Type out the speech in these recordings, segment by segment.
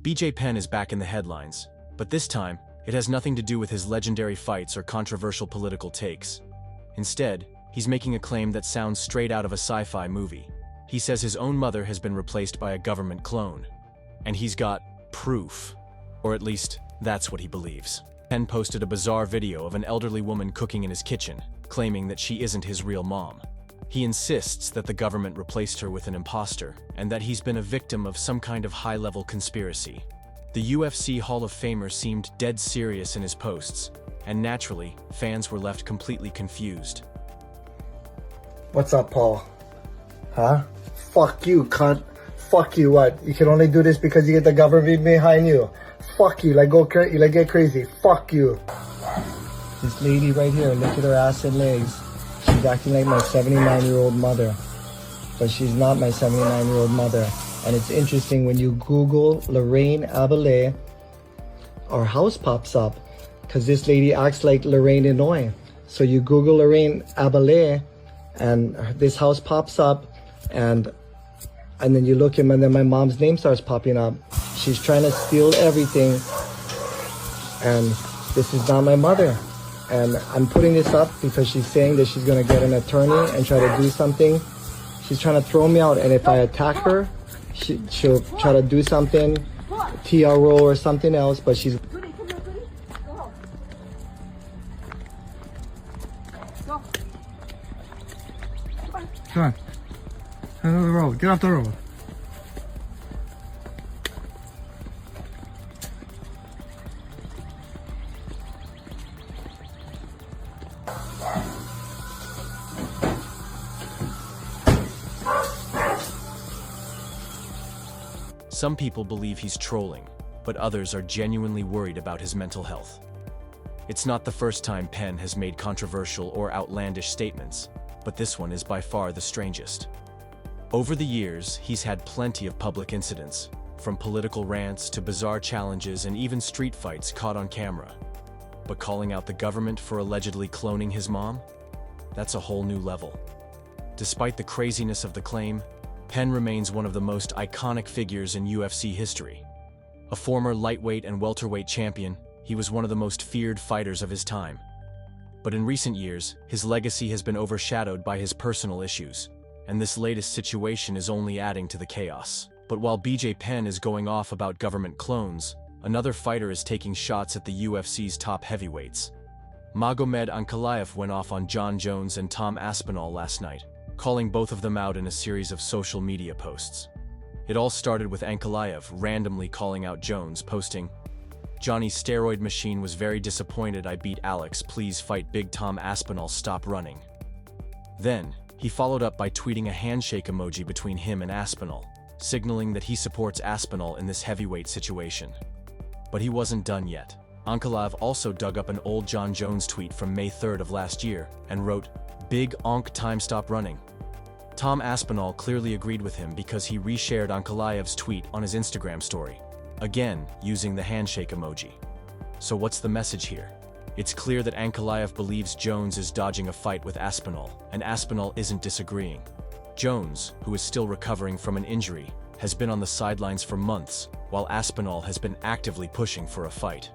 BJ Penn is back in the headlines, but this time, it has nothing to do with his legendary fights or controversial political takes. Instead, he's making a claim that sounds straight out of a sci-fi movie. He says his own mother has been replaced by a government clone. And he's got proof. Or at least, that's what he believes. Penn posted a bizarre video of an elderly woman cooking in his kitchen, claiming that she isn't his real mom. He insists that the government replaced her with an imposter, and that he's been a victim of some kind of high-level conspiracy. The UFC Hall of Famer seemed dead serious in his posts, and naturally, fans were left completely confused. What's up, Paul? Huh? Fuck you, cunt. Fuck you, what? You can only do this because you get the government behind you. Fuck you, get crazy. Fuck you. This lady right here, look at her ass and legs. She's acting like my 79-year-old mother. But she's not my 79-year-old mother. And it's interesting, when you Google Lorraine Abelet, our house pops up. Because this lady acts like Lorraine Inouye. So you Google Lorraine Abelet, and this house pops up, and then you look him, and then my mom's name starts popping up. She's trying to steal everything, and this is not my mother. And I'm putting this up because she's saying that she's gonna get an attorney and try to do something. She's trying to throw me out, and if I attack her, she'll try to do something, TRO or something else, but she's... Come on. Get off the road. Get off the road. Some people believe he's trolling, but others are genuinely worried about his mental health. It's not the first time Penn has made controversial or outlandish statements, but this one is by far the strangest. Over the years, he's had plenty of public incidents, from political rants to bizarre challenges and even street fights caught on camera. But calling out the government for allegedly cloning his mom? That's a whole new level. Despite the craziness of the claim, Penn remains one of the most iconic figures in UFC history. A former lightweight and welterweight champion, he was one of the most feared fighters of his time. But in recent years, his legacy has been overshadowed by his personal issues, and this latest situation is only adding to the chaos. But while BJ Penn is going off about government clones, another fighter is taking shots at the UFC's top heavyweights. Magomed Ankalaev went off on Jon Jones and Tom Aspinall last night, calling both of them out in a series of social media posts. It all started with Ankalaev randomly calling out Jones, posting, "Johnny's steroid machine was very disappointed I beat Alex, please fight Big Tom Aspinall, stop running." Then, he followed up by tweeting a handshake emoji between him and Aspinall, signaling that he supports Aspinall in this heavyweight situation. But he wasn't done yet. Ankalaev also dug up an old Jon Jones tweet from May 3rd of last year and wrote, "Big Onk time, stop running." Tom Aspinall clearly agreed with him because he reshared Ankalaev's tweet on his Instagram story, again using the handshake emoji. So what's the message here? It's clear that Ankalaev believes Jones is dodging a fight with Aspinall, and Aspinall isn't disagreeing. Jones, who is still recovering from an injury, has been on the sidelines for months, while Aspinall has been actively pushing for a fight.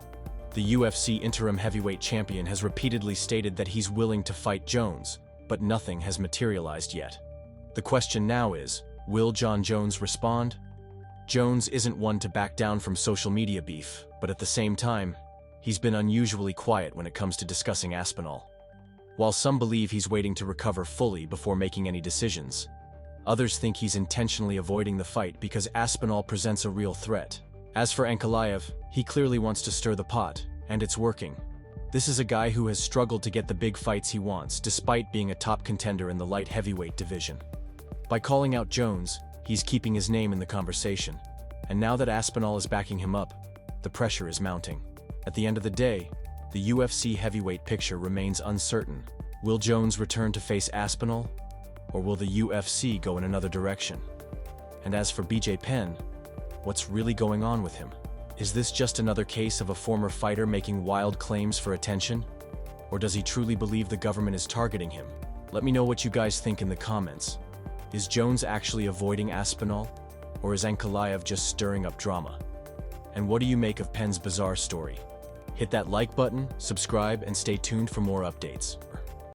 The UFC interim heavyweight champion has repeatedly stated that he's willing to fight Jones, but nothing has materialized yet. The question now is, will Jon Jones respond? Jones isn't one to back down from social media beef, but at the same time, he's been unusually quiet when it comes to discussing Aspinall. While some believe he's waiting to recover fully before making any decisions, others think he's intentionally avoiding the fight because Aspinall presents a real threat. As for Ankalaev, he clearly wants to stir the pot, and it's working. This is a guy who has struggled to get the big fights he wants, despite being a top contender in the light heavyweight division. By calling out Jones, he's keeping his name in the conversation. And now that Aspinall is backing him up, the pressure is mounting. At the end of the day, the UFC heavyweight picture remains uncertain. Will Jones return to face Aspinall? Or will the UFC go in another direction? And as for BJ Penn, what's really going on with him? Is this just another case of a former fighter making wild claims for attention? Or does he truly believe the government is targeting him? Let me know what you guys think in the comments. Is Jones actually avoiding Aspinall? Or is Ankalaev just stirring up drama? And what do you make of Penn's bizarre story? Hit that like button, subscribe, and stay tuned for more updates.